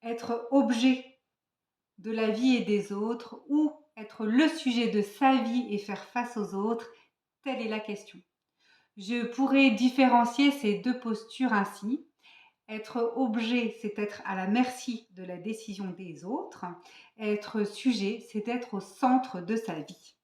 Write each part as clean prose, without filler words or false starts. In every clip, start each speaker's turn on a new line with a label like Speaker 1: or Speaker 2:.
Speaker 1: être objet de la vie et des autres ou être le sujet de sa vie et faire face aux autres? Telle est la question. Je pourrais différencier ces deux postures ainsi. Être objet, c'est être à la merci de la décision des autres. Être sujet, c'est être au centre de sa vie.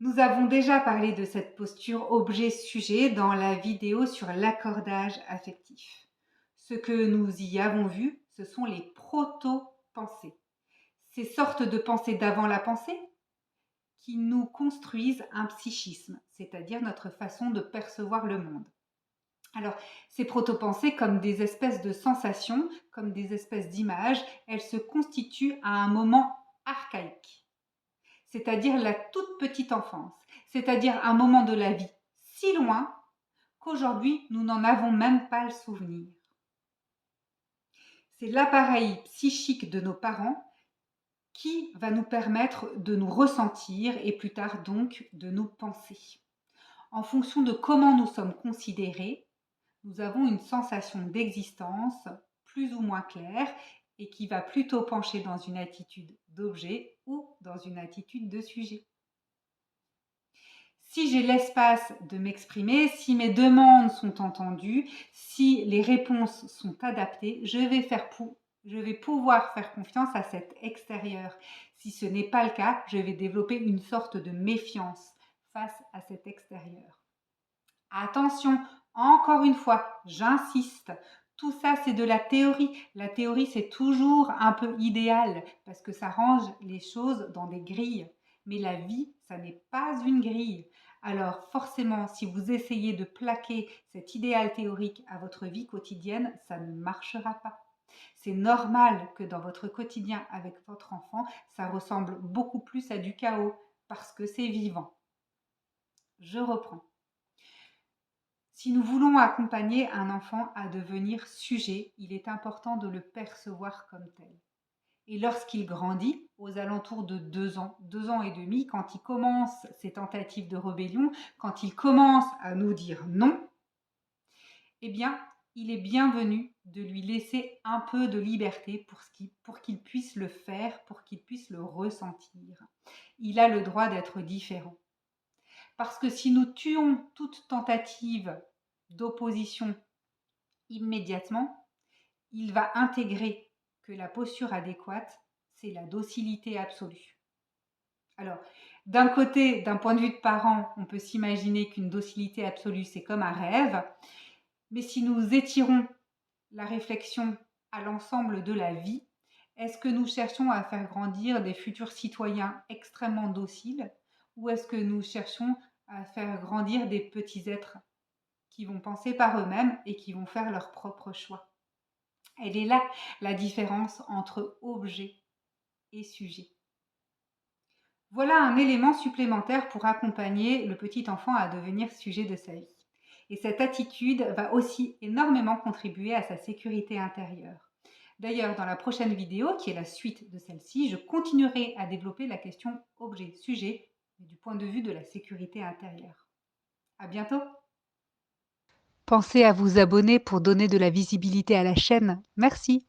Speaker 1: Nous avons déjà parlé de cette posture objet-sujet dans la vidéo sur l'accordage affectif. Ce que nous y avons vu, ce sont les proto-pensées. Ces sortes de pensées d'avant la pensée qui nous construisent un psychisme, c'est-à-dire notre façon de percevoir le monde. Alors, ces proto-pensées, comme des espèces de sensations, comme des espèces d'images, elles se constituent à un moment archaïque, c'est-à-dire la toute petite enfance, c'est-à-dire un moment de la vie si loin qu'aujourd'hui nous n'en avons même pas le souvenir. C'est l'appareil psychique de nos parents qui va nous permettre de nous ressentir et plus tard donc de nous penser. En fonction de comment nous sommes considérés, nous avons une sensation d'existence plus ou moins claire et qui va plutôt pencher dans une attitude d'objet ou dans une attitude de sujet. Si j'ai l'espace de m'exprimer, si mes demandes sont entendues, si les réponses sont adaptées, je vais pouvoir faire confiance à cet extérieur. Si ce n'est pas le cas, je vais développer une sorte de méfiance face à cet extérieur. Attention, encore une fois, j'insiste, tout ça c'est de la théorie. La théorie c'est toujours un peu idéal parce que ça range les choses dans des grilles. Mais la vie, ça n'est pas une grille. Alors forcément, si vous essayez de plaquer cet idéal théorique à votre vie quotidienne, ça ne marchera pas. C'est normal que dans votre quotidien avec votre enfant, ça ressemble beaucoup plus à du chaos parce que c'est vivant. Je reprends. Si nous voulons accompagner un enfant à devenir sujet, il est important de le percevoir comme tel. Et lorsqu'il grandit, aux alentours de 2 ans et demi, quand il commence ses tentatives de rébellion, quand il commence à nous dire non, eh bien, il est bienvenu de lui laisser un peu de liberté pour qu'il puisse le faire, pour qu'il puisse le ressentir. Il a le droit d'être différent. Parce que si nous tuons toute tentative d'opposition immédiatement, il va intégrer que la posture adéquate, c'est la docilité absolue. Alors, d'un côté, d'un point de vue de parent, on peut s'imaginer qu'une docilité absolue, c'est comme un rêve, mais si nous étirons la réflexion à l'ensemble de la vie, est-ce que nous cherchons à faire grandir des futurs citoyens extrêmement dociles ou est-ce que nous cherchons à faire grandir des petits êtres qui vont penser par eux-mêmes et qui vont faire leurs propres choix? Elle est là la différence entre objet et sujet. Voilà un élément supplémentaire pour accompagner le petit enfant à devenir sujet de sa vie. Et cette attitude va aussi énormément contribuer à sa sécurité intérieure. D'ailleurs, dans la prochaine vidéo, qui est la suite de celle-ci, je continuerai à développer la question objet-sujet du point de vue de la sécurité intérieure. À bientôt! Pensez à vous abonner pour donner de la visibilité à la chaîne. Merci!